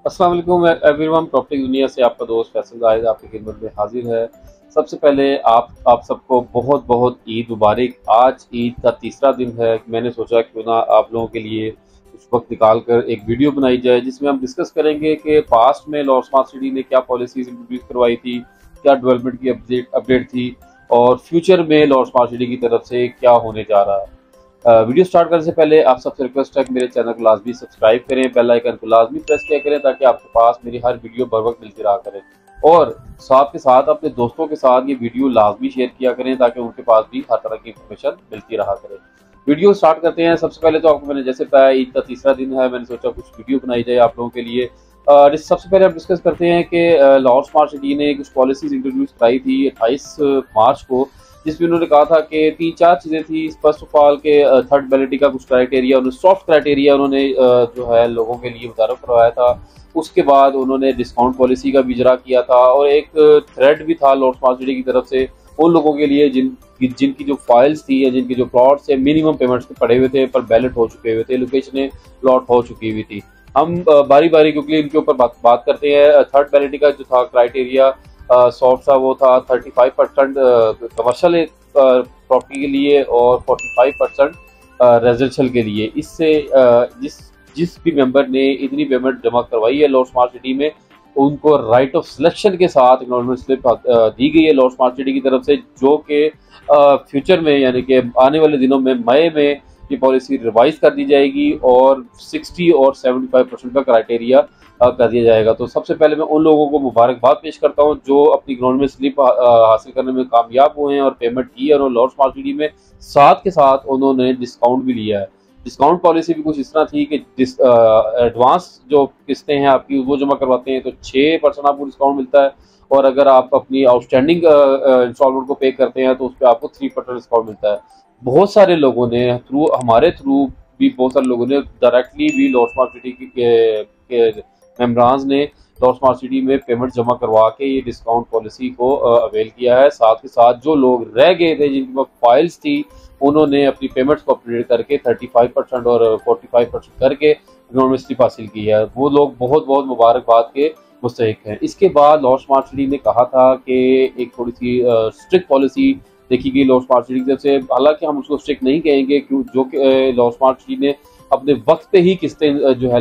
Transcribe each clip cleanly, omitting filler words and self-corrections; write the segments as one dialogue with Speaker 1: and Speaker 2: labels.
Speaker 1: अस्सलाम वालेकुम everyone. Property दुनिया से आपका दोस्त फैसल जाहिद आपकी खिदमत में हाजिर है। सबसे पहले आप सबको बहुत बहुत ईद मुबारक। आज ईद का तीसरा दिन है। मैंने सोचा क्यों ना आप लोगों के लिए कुछ वक्त निकाल कर एक वीडियो बनाई जाए जिसमें हम डिस्कस करेंगे कि पास्ट में लाहौर स्मार्ट सिटी ने क्या पॉलिसीज इंट्रोड्यूस करवाई थी, क्या डेवलपमेंट की अपडेट थी और फ्यूचर में लाहौर स्मार्ट सिटी की तरफ से क्या होने जा रहा है। वीडियो स्टार्ट करने से पहले आप सबसे रिक्वेस्ट है कि मेरे चैनल को लाजमी सब्सक्राइब करें, बेल आइकन को लाजमी प्रेस किया करें ताकि आपके पास मेरी हर वीडियो बर वक्त मिलती रहा करें। और साथ के साथ अपने दोस्तों के साथ ये वीडियो लाजमी शेयर किया करें ताकि उनके पास भी हर तरह की इंफॉर्मेशन मिलती रहा करे। वीडियो स्टार्ट करते हैं। सबसे पहले तो आपको मैंने जैसे बताया ईद का तीसरा दिन है, मैंने सोचा कुछ वीडियो बनाई जाए आप लोगों के लिए। सबसे पहले हम डिस्कस करते हैं कि लाहौर स्मार्ट सिटी ने कुछ पॉलिसीज इंट्रोड्यूस कराई थी 28 मार्च को, जिसमें उन्होंने कहा था कि 3-4 चीज़ें थी। फर्स्ट ऑफ ऑल के थर्ड वैलिडिटी का कुछ क्राइटेरिया, उन्होंने सॉफ्ट क्राइटेरिया उन्होंने जो है लोगों के लिए मुतारफ करवाया था। उसके बाद उन्होंने डिस्काउंट पॉलिसी का भी इजरा किया था और एक थ्रेड भी था लाहौर स्मार्ट सिटी की तरफ से उन लोगों के लिए जिनकी जो फाइल्स थी या जिनके जो प्लॉट्स से मिनिमम पेमेंट्स के पड़े हुए थे पर बैलेट हो चुके हुए थे, लोकेशनें प्लॉट हो चुकी हुई थी। हम बारी बारी क्योंकि इनके ऊपर बात करते हैं। थर्ड वैलिडिटी का जो था क्राइटेरिया सॉफ्ट सा, वो था 35% कमर्शियल प्रॉपर्टी के लिए और 45% रेजिडेंशियल के लिए। इससे जिस जिस भी मेंबर ने इतनी पेमेंट जमा करवाई है लाहौर स्मार्ट सिटी में, उनको राइट ऑफ सिलेक्शन के साथ एक्नॉलेजमेंट स्लिप दी गई है लाहौर स्मार्ट सिटी की तरफ से, जो कि फ्यूचर में यानी कि आने वाले दिनों में मई में ये पॉलिसी रिवाइज कर दी जाएगी और 60 और 75% का क्राइटेरिया कर दिया जाएगा। तो सबसे पहले मैं उन लोगों को मुबारकबाद पेश करता हूं जो अपनी एक्नॉलेजमेंट स्लिप हासिल करने में कामयाब हुए हैं और पेमेंट की है और लाहौर स्मार्ट सिटी में साथ के साथ उन्होंने डिस्काउंट भी लिया है। डिस्काउंट पॉलिसी भी कुछ इस तरह थी कि एडवांस जो किस्तें हैं आपकी वो जमा करवाते हैं तो 6% आपको डिस्काउंट मिलता है, और अगर आप अपनी आउटस्टैंडिंग इंस्टॉलमेंट को पे करते हैं तो उस पर आपको 3% डिस्काउंट मिलता है। बहुत सारे लोगों ने हमारे थ्रू भी बहुत सारे लोगों ने डायरेक्टली भी लाहौर स्मार्ट सिटी के मेम्बरान्स ने लाहौर स्मार्ट सिटी में पेमेंट जमा करवा के ये डिस्काउंट पॉलिसी को अवेल किया है। साथ के साथ जो लोग रह गए थे जिनके पास फाइल्स थी, उन्होंने अपनी पेमेंट्स को अपडेट करके 35% और 45% करके एक्नॉलेजमेंट स्लिप हासिल की है। वो लोग बहुत बहुत मुबारकबाद के मुस्तहिक हैं। इसके बाद लाहौर स्मार्ट सिटी ने कहा था कि एक थोड़ी सी स्ट्रिक्ट पॉलिसी देखी गई लाहौर स्मार्ट सिटी की तरफ से। हालांकि हम उसको स्ट्रिक्ट नहीं कहेंगे क्यों, जो कि लाहौर स्मार्ट सिटी ने अपने वक्त पे ही किस्तें जो है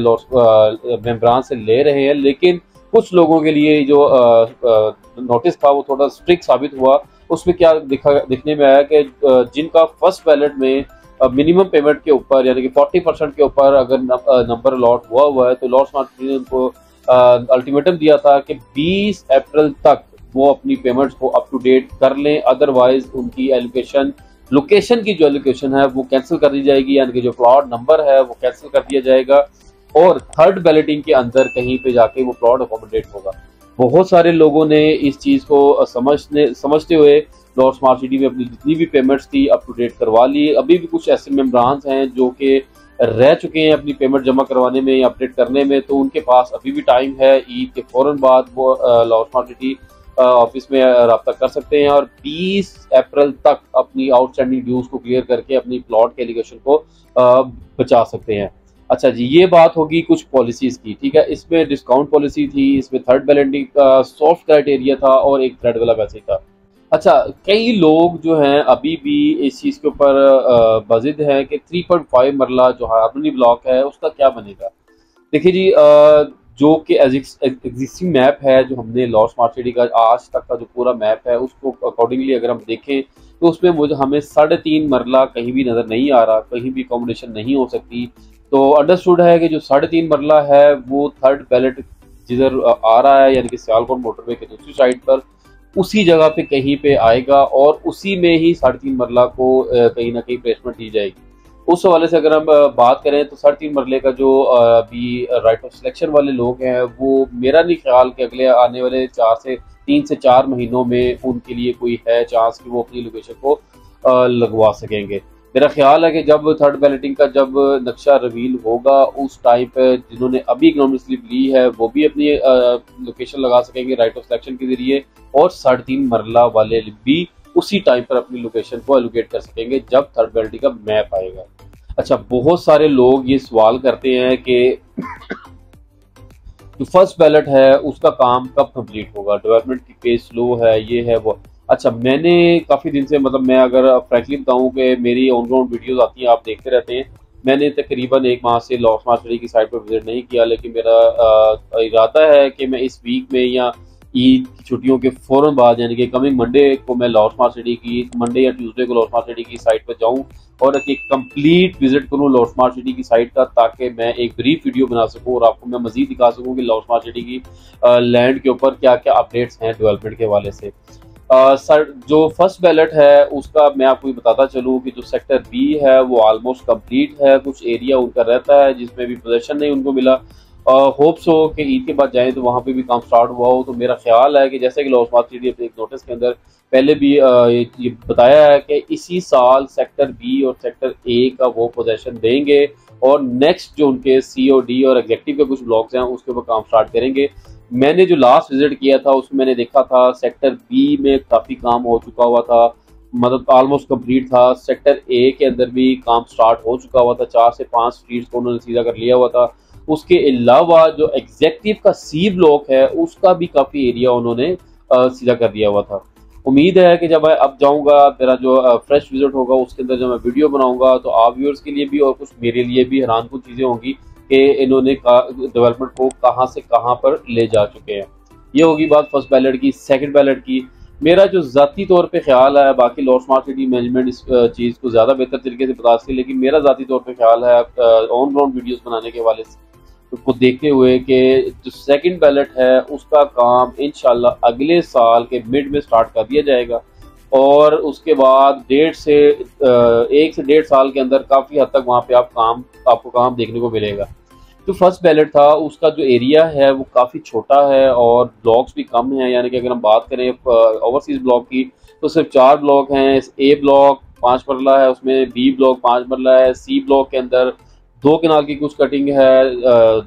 Speaker 1: मेम्बरान से ले रहे हैं, लेकिन कुछ लोगों के लिए जो नोटिस था वो थोड़ा स्ट्रिक्ट साबित हुआ। उसमें क्या दिखने में आया कि जिनका फर्स्ट बैलेट में मिनिमम पेमेंट के ऊपर यानी कि 40% के ऊपर अगर नंबर अलॉट हुआ है तो लाहौर स्मार्ट सिटी ने उनको अल्टीमेटम दिया था कि 20 अप्रैल तक वो अपनी पेमेंट्स को अप टू डेट कर लें, अदरवाइज उनकी एलोकेशन लोकेशन की जो एलोकेशन है वो कैंसिल कर दी जाएगी, यानी कि जो प्लॉट नंबर है वो कैंसिल कर दिया जाएगा और थर्ड बैलेटिंग के अंदर कहीं पे जाके वो प्लॉट अकोमोडेट होगा। बहुत सारे लोगों ने इस चीज़ को समझते हुए लाहौर स्मार्ट सिटी में अपनी जितनी भी पेमेंट्स थी अप टू डेट करवा ली। अभी भी कुछ ऐसे मेम्बरान्स हैं जो कि रह चुके हैं अपनी पेमेंट जमा करवाने में या अपडेट करने में, तो उनके पास अभी भी टाइम है। ईद के फौरन बाद वो लाहौर स्मार्ट सिटी ऑफिस में रब्ता कर सकते हैं और 20 अप्रैल तक अपनी आउटस्टैंडिंग ड्यूज को क्लियर करके अपनी प्लॉट के एलिगेशन को बचा सकते हैं। अच्छा जी, ये बात होगी कुछ पॉलिसीज की, ठीक है। इसमें डिस्काउंट पॉलिसी थी, इसमें थर्ड बैलेंडिंग का सॉफ्ट क्राइटेरिया था और एक थ्रेड वाला वैसे था। अच्छा, कई लोग जो हैं अभी भी इस चीज़ के ऊपर बाजिद हैं कि 3.5 मरला जो हार्मनी ब्लॉक है उसका क्या बनेगा। देखिए जी, जो कि एग्जिस्टिंग मैप है जो हमने लाहौर स्मार्ट सिटी का आज तक का जो पूरा मैप है उसको अकॉर्डिंगली अगर हम देखें तो उसमें मुझे हमें 3.5 मरला कहीं भी नज़र नहीं आ रहा, कहीं भी अकोमोडेशन नहीं हो सकती। तो अंडरस्टूड है कि जो 3.5 मरला है वो थर्ड बैलेट जिधर आ रहा है यानी कि सियालकोट मोटरवे के दूसरी साइड पर उसी जगह पे कहीं पे आएगा और उसी में ही 3.5 मरला को कहीं ना कहीं प्लेसमेंट दी जाएगी। उस हवाले से अगर हम बात करें तो 3.5 मरले का जो अभी राइट ऑफ सिलेक्शन वाले लोग हैं वो मेरा नहीं ख्याल कि अगले आने वाले 3 से 4 महीनों में उनके लिए कोई है चांस कि वो अपनी लोकेशन को लगवा सकेंगे। मेरा ख्याल है कि जब थर्ड बैलेटिंग का जब नक्शा रिवील होगा उस टाइम पर जिन्होंने अभी इकोनॉमिक स्लिप ली है वो भी अपनी लोकेशन लगा सकेंगे राइट ऑफ सिलेक्शन के जरिए, और 3.5 मरला वाले भी उसी टाइम पर अपनी लोकेशन को एलोकेट कर सकेंगे जब थर्ड बैलेटिंग का मैप आएगा। अच्छा, बहुत सारे लोग ये सवाल करते हैं कि जो फर्स्ट बैलेट है उसका काम कब कंप्लीट होगा, डेवलपमेंट की पेस स्लो है, ये है वो। अच्छा, मैंने काफ़ी दिन से, मतलब मैं अगर फ्रैंकली बताऊँ कि मेरी ऑन ग्राउंड वीडियोस आती हैं, आप देखते रहते हैं। मैंने तकरीबन 1 माह से लॉस मार्केट की साइट पर विजिट नहीं किया, लेकिन मेरा इरादा है कि मैं इस वीक में या ईद की छुट्टियों के फ़ौरन बाद, यानी कि कमिंग मंडे को मैं लॉस मार्क सिटी की, मंडे या ट्यूसडे को लॉस मार्क सिटी की साइट पर जाऊं और एक कंप्लीट विजिट करूं लॉस मार्क सिटी की साइट का, ताकि मैं एक ब्रीफ वीडियो बना सकूं और आपको मैं मजीद दिखा सकूं कि लॉस मार्क सिटी की लैंड के ऊपर क्या क्या अपडेट्स हैं डेवलपमेंट के हवाले से। सर, जो फर्स्ट बैलेट है उसका मैं आपको ये बताता चलूँ कि जो सेक्टर बी है वो ऑलमोस्ट कंप्लीट है। कुछ एरिया उनका रहता है जिसमें भी पोजीशन नहीं उनको मिला। होप्स हो कि ईद के बाद जाएं तो वहाँ पे भी काम स्टार्ट हुआ हो। तो मेरा ख्याल है कि जैसे कि लॉस मार्क सिटी अपने एक नोटिस के अंदर पहले भी ये बताया है कि इसी साल सेक्टर बी और सेक्टर ए का वो पोजीशन देंगे और नेक्स्ट जो उनके COD और एग्जेक्टिव के कुछ ब्लॉक्स हैं उसके ऊपर काम स्टार्ट करेंगे। मैंने जो लास्ट विजिट किया था उसमें मैंने देखा था सेक्टर बी में काफ़ी काम हो चुका हुआ था, मतलब ऑलमोस्ट कंप्लीट था। सेक्टर ए के अंदर भी काम स्टार्ट हो चुका हुआ था, 4 से 5 स्ट्रीट्स को उन्होंने सीधा कर लिया हुआ था। उसके अलावा जो एग्जेक्टिव का C ब्लॉक है उसका भी काफ़ी एरिया उन्होंने सीधा कर दिया हुआ था। उम्मीद है कि जब मैं अब जाऊंगा, मेरा जो फ्रेश विजिट होगा उसके अंदर जब मैं वीडियो बनाऊंगा तो आप व्यूअर्स के लिए भी और कुछ मेरे लिए भी हैरान कुछ चीज़ें होंगी कि इन्होंने डेवलपमेंट को कहाँ से कहाँ पर ले जा चुके हैं। ये होगी बात फर्स्ट बैलेट की। सेकंड बैलेट की मेरा जो ज़ाती तौर पे ख्याल है, बाकी लॉस स्मार्ट सिटी मैनेजमेंट इस चीज़ को ज़्यादा बेहतर तरीके से बता सके, लेकिन मेरा ज़ाती तौर पे ख्याल है ऑन ग्राउंड वीडियोस बनाने के हवाले से को देखते हुए कि जो सेकंड बैलेट है उसका काम इंशाल्लाह अगले साल के मिड में स्टार्ट कर दिया जाएगा और उसके बाद 1 से 1.5 साल के अंदर काफ़ी हद तक वहाँ पे आपको काम देखने को मिलेगा। जो फर्स्ट बैलेट था उसका जो एरिया है वो काफ़ी छोटा है और ब्लॉक्स भी कम हैं, यानी कि अगर हम बात करें ओवरसीज ब्लॉक की तो सिर्फ 4 ब्लॉक हैं। A ब्लॉक 5 मरला है, उसमें B ब्लॉक 5 मरला है, C ब्लॉक के अंदर 2 किनाल की कुछ कटिंग है,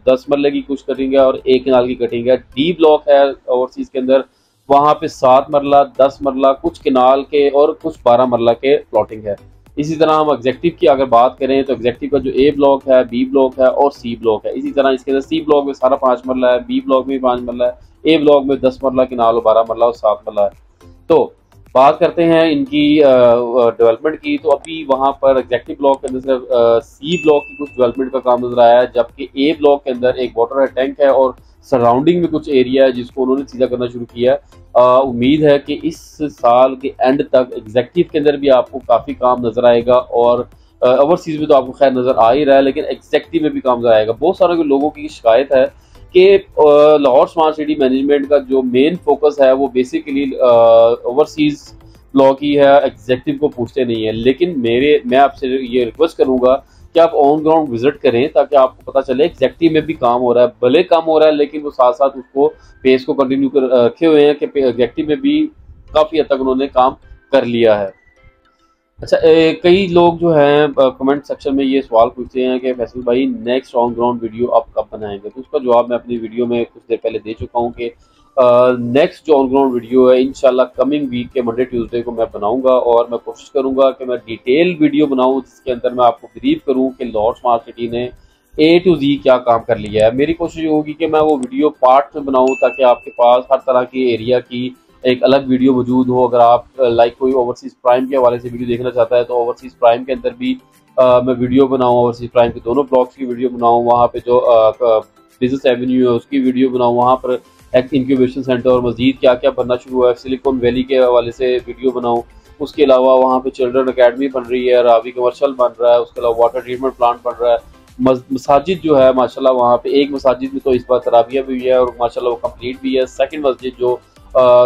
Speaker 1: 10 मरले की कुछ कटिंग है और 1 किनाल की कटिंग है। D ब्लॉक है ओवरसीज के अंदर, वहाँ पे 7 मरला, 10 मरला, कुछ किनाल के और कुछ 12 मरला के प्लॉटिंग है। इसी तरह हम एग्जेक्टिव की अगर बात करें तो एग्जेक्टिव का जो A ब्लॉक है, B ब्लॉक है और C ब्लॉक है। इसी तरह इसके अंदर C ब्लॉक में सारा 5 मरला है, B ब्लॉक में 5 मरला है, A ब्लॉक में 10 मरला किनाल और 12 मरला और 7 मरला है। तो बात करते हैं इनकी डेवलपमेंट की, तो अभी वहाँ पर एग्जेक्टिव ब्लॉक के अंदर सिर्फ C ब्लॉक की कुछ डेवलपमेंट का काम नजर आया है, जबकि A ब्लॉक के अंदर एक वाटर टैंक है और सराउंडिंग में कुछ एरिया है जिसको उन्होंने सीधा करना शुरू किया है। उम्मीद है कि इस साल के एंड तक एग्जेक्टिव के अंदर भी आपको काफ़ी काम नजर आएगा और ओवरसीज में तो आपको खैर नजर आ ही रहा है, लेकिन एग्जेक्टिव में भी काम नजर आएगा। बहुत सारे लोगों की शिकायत है कि लाहौर स्मार्ट सिटी मैनेजमेंट का जो मेन फोकस है वो बेसिकली ओवरसीज ब्लॉक ही है, एग्जेक्टिव को पूछते नहीं है। लेकिन मैं आपसे ये रिक्वेस्ट करूंगा कि आप ऑन ग्राउंड विजिट करें ताकि आपको पता चले एग्जेक्टिव में भी काम हो रहा है। भले काम हो रहा है लेकिन वो साथ साथ उसको पेस को कंटिन्यू कर रखे हुए हैं कि एग्जेक्टिव में भी काफ़ी हद तक उन्होंने काम कर लिया है। अच्छा, कई लोग जो हैं कमेंट सेक्शन में ये सवाल पूछते हैं कि फैसल भाई नेक्स्ट ऑन ग्राउंड वीडियो आप कब बनाएंगे, तो उसका जवाब मैं अपनी वीडियो में कुछ देर पहले दे चुका हूँ कि नेक्स्ट जो ऑन ग्राउंड वीडियो है इंशाल्लाह कमिंग वीक के मंडे ट्यूसडे को मैं बनाऊंगा और मैं कोशिश करूंगा कि मैं डिटेल वीडियो बनाऊं जिसके अंदर मैं आपको ब्रीफ करूं कि लाहौर स्मार्ट सिटी ने A to Z क्या काम कर लिया है। मेरी कोशिश होगी कि मैं वो वीडियो पार्ट में बनाऊं ताकि आपके पास हर तरह की एरिया की एक अलग वीडियो मौजूद हो। अगर आप लाइक कोई ओवरसीज प्राइम के हवाले से वीडियो देखना चाहता है तो ओवरसीज प्राइम के अंदर भी मैं वीडियो बनाऊँ, ओवरसीज प्राइम के दोनों ब्लॉक्स की वीडियो बनाऊँ, वहाँ पे जो बिजनेस एवेन्यू है उसकी वीडियो बनाऊँ, वहाँ पर एक इंक्यूबेशन सेंटर और मजीद क्या क्या बनना शुरू हुआ है सिलिकॉन वैली के हवाले से वीडियो बनाऊँ। उसके अलावा वहाँ पे चिल्ड्रन अकेडमी बन रही है, रावी कमर्शियल बन रहा है, उसके अलावा वाटर ट्रीटमेंट प्लांट बन रहा है, मसाजिद जो है माशाल्लाह वहाँ पे एक मसाजिद में तो इस बार तराबिया भी है और माशाल्लाह वो कंप्लीट भी है। सेकंड मस्जिद जो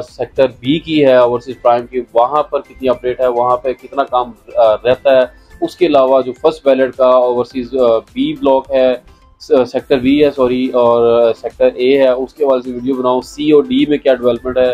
Speaker 1: सेक्टर बी की है ओवरसीज प्राइम की, वहाँ पर कितनी अपडेट है, वहाँ पे कितना काम रहता है। उसके अलावा जो फर्स्ट बैलेट का ओवरसीज बी ब्लॉक है, सेक्टर बी है सॉरी, और सेक्टर ए है, उसके हवाले से वीडियो बनाऊँ। C और D में क्या डेवलपमेंट है,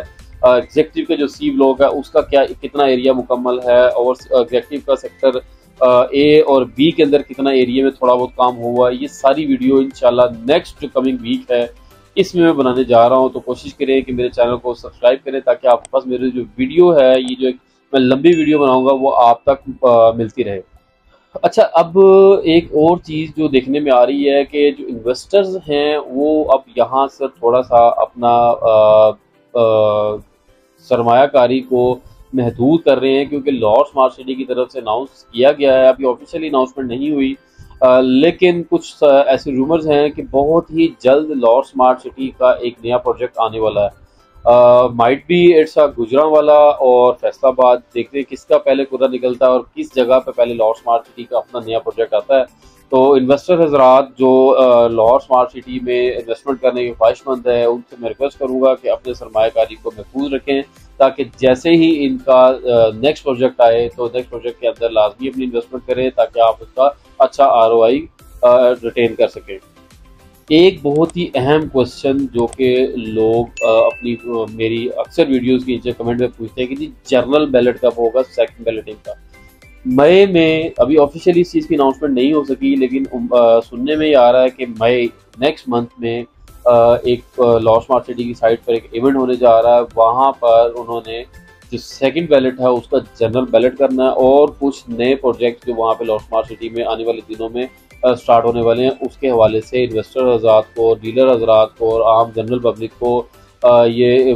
Speaker 1: एग्जेक्टिव का जो C ब्लॉक है उसका क्या कितना एरिया मुकम्मल है और एग्जेक्टिव का सेक्टर A और B के अंदर कितना एरिया में थोड़ा बहुत काम हुआ है, ये सारी वीडियो इंशाल्लाह नेक्स्ट जो कमिंग वीक है इसमें मैं बनाने जा रहा हूँ। तो कोशिश करें कि मेरे चैनल को सब्सक्राइब करें ताकि आपके पास मेरी जो वीडियो है, ये जो मैं लंबी वीडियो बनाऊंगा वो आप तक मिलती रहे। अच्छा, अब एक और चीज़ जो देखने में आ रही है कि जो इन्वेस्टर्स हैं वो अब यहाँ से थोड़ा-सा अपना सरमायाकारी को महदूद कर रहे हैं, क्योंकि लाहौर स्मार्ट सिटी की तरफ से अनाउंस किया गया है, अभी ऑफिशियली अनाउंसमेंट नहीं हुई, लेकिन कुछ ऐसे रूमर्स हैं कि बहुत ही जल्द लाहौर स्मार्ट सिटी का एक नया प्रोजेक्ट आने वाला है। माइट बी इट्स गुजरांवाला और फैसलाबाद, देखते हैं किसका पहले पूरा निकलता है और किस जगह पे पहले लाहौर स्मार्ट सिटी का अपना नया प्रोजेक्ट आता है। तो इन्वेस्टर हजरात जो लाहौर स्मार्ट सिटी में इन्वेस्टमेंट करने के ख्वाहिशमंद है, उनसे मैं रिक्वेस्ट करूंगा कि अपने सरमायाकारी को महफूज रखें, ताकि जैसे ही इनका नेक्स्ट प्रोजेक्ट आए तो नेक्स्ट प्रोजेक्ट के अंदर लाजमी अपनी इन्वेस्टमेंट करें, ताकि आप उसका अच्छा ROI रिटेन कर सकें। एक बहुत ही अहम क्वेश्चन जो कि लोग मेरी अक्सर वीडियोस के नीचे कमेंट में पूछते हैं कि जी जनरल बैलेट कब होगा, सेकंड बैलेटिंग का। मई में अभी ऑफिशियली इस चीज़ की अनाउंसमेंट नहीं हो सकी, लेकिन सुनने में ये आ रहा है कि मई नेक्स्ट मंथ में एक लाहौर स्मार्ट सिटी की साइट पर एक इवेंट होने जा रहा है। वहाँ पर उन्होंने जो सेकंड बैलेट है उसका जनरल बैलेट करना है, और कुछ नए प्रोजेक्ट जो वहाँ पे लाहौर स्मार्ट सिटी में आने वाले दिनों में स्टार्ट होने वाले हैं, उसके हवाले से इन्वेस्टर हजरात को, डीलर हजरात को और आम जनरल पब्लिक को ये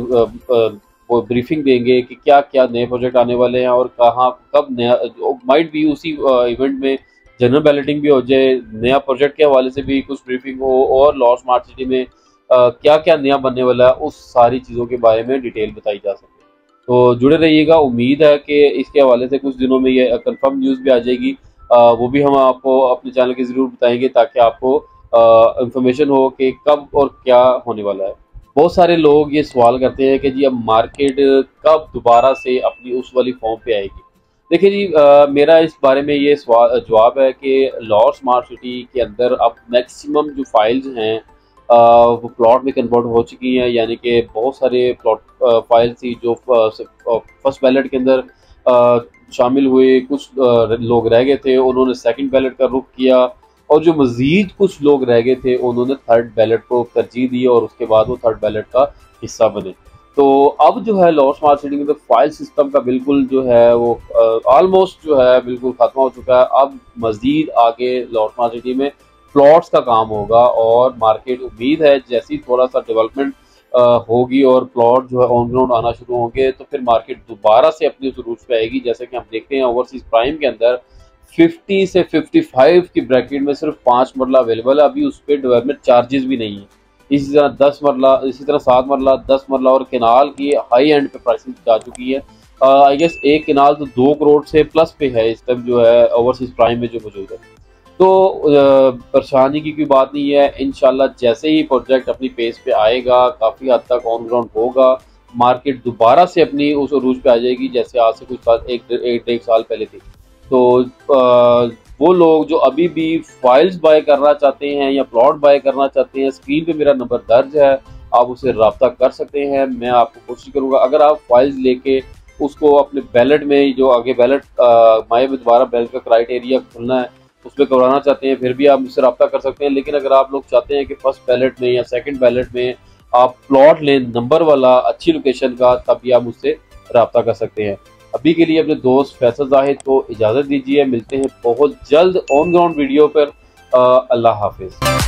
Speaker 1: वो ब्रीफिंग देंगे कि क्या क्या नए प्रोजेक्ट आने वाले हैं और कहाँ कब नया, माइट भी उसी इवेंट में जनरल बैलेटिंग भी हो जाए, नया प्रोजेक्ट के हवाले से भी कुछ ब्रीफिंग हो, और लाहौर स्मार्ट सिटी में क्या क्या नया बनने वाला है उस सारी चीज़ों के बारे में डिटेल बताई जा सके। तो जुड़े रहिएगा, उम्मीद है कि इसके हवाले से कुछ दिनों में ये कंफर्म न्यूज़ भी आ जाएगी। वो भी हम आपको अपने चैनल के ज़रूर बताएंगे, ताकि आपको इंफॉर्मेशन हो कि कब और क्या होने वाला है। बहुत सारे लोग ये सवाल करते हैं कि जी अब मार्केट कब दोबारा से अपनी उस वाली फॉर्म पे आएगी। देखिए जी, मेरा इस बारे में ये जवाब है कि लाहौर स्मार्ट सिटी के अंदर अब मैक्सिमम जो फाइल्स हैं वो प्लॉट में कन्वर्ट हो चुकी हैं, यानी कि बहुत सारे प्लॉट फाइल्स थी जो फर्स्ट बैलेट के अंदर शामिल हुए, कुछ लोग रह गए थे, उन्होंने सेकंड बैलेट का रुख किया, और जो मजीद कुछ लोग रह गए थे उन्होंने थर्ड बैलेट को तरजीह दी और उसके बाद वो थर्ड बैलेट का हिस्सा बने। तो अब जो है लाहौर स्मार्ट सिटी के अंदर फाइल सिस्टम का बिल्कुल जो है वो ऑलमोस्ट जो है बिल्कुल खत्म हो चुका है। अब मजीद आगे लाहौर स्मार्ट सिटी में प्लॉट्स का काम होगा, और मार्केट उम्मीद है जैसी थोड़ा सा डेवलपमेंट होगी और प्लॉट जो है ऑन ग्राउंड आना शुरू होंगे, तो फिर मार्केट दोबारा से अपनी उस रूट पे आएगी। जैसे कि हम देखते हैं ओवरसीज प्राइम के अंदर 50 से 55 की ब्रैकेट में सिर्फ 5 मरला अवेलेबल है, अभी उस पर डेवलपमेंट चार्जेस भी नहीं है। इसी तरह 10 मरला, इसी तरह 7 मरला, 10 मरला और केनाल की हाई एंड पे प्राइसिंग जा चुकी है। आई गेस एक केनाल तो 2 करोड़ से प्लस पे है इस टाइम जो है ओवरसीज प्राइम में जो मौजूद है। तो परेशानी की कोई बात नहीं है, इंशाल्लाह जैसे ही प्रोजेक्ट अपनी पेस पे आएगा, काफ़ी हद तक ऑन ग्राउंड होगा, मार्केट दोबारा से अपनी उस अरूज पे आ जाएगी जैसे आज से कुछ साल एक डेढ़ साल पहले थी। तो वो लोग जो अभी भी फाइल्स बाय करना चाहते हैं या प्लॉट बाय करना चाहते हैं, स्क्रीन पे मेरा नंबर दर्ज है, आप उससे रब्ता कर सकते हैं। मैं आपको कोशिश करूँगा, अगर आप फाइल्स लेके उसको अपने बैलेट में जो आगे बैलेट माए में दोबारा बैलेट का क्राइटेरिया खुलना है उसमें करवाना चाहते हैं, फिर भी आप मुझसे रब्ता कर सकते हैं। लेकिन अगर आप लोग चाहते हैं कि फर्स्ट बैलेट में या सेकंड बैलेट में आप प्लॉट लें नंबर वाला अच्छी लोकेशन का, तब भी आप मुझसे रब्ता कर सकते हैं। अभी के लिए अपने दोस्त फैसल जाहिद को इजाज़त दीजिए, मिलते हैं बहुत जल्द ऑन ग्राउंड वीडियो पर। अल्लाह हाफिज़।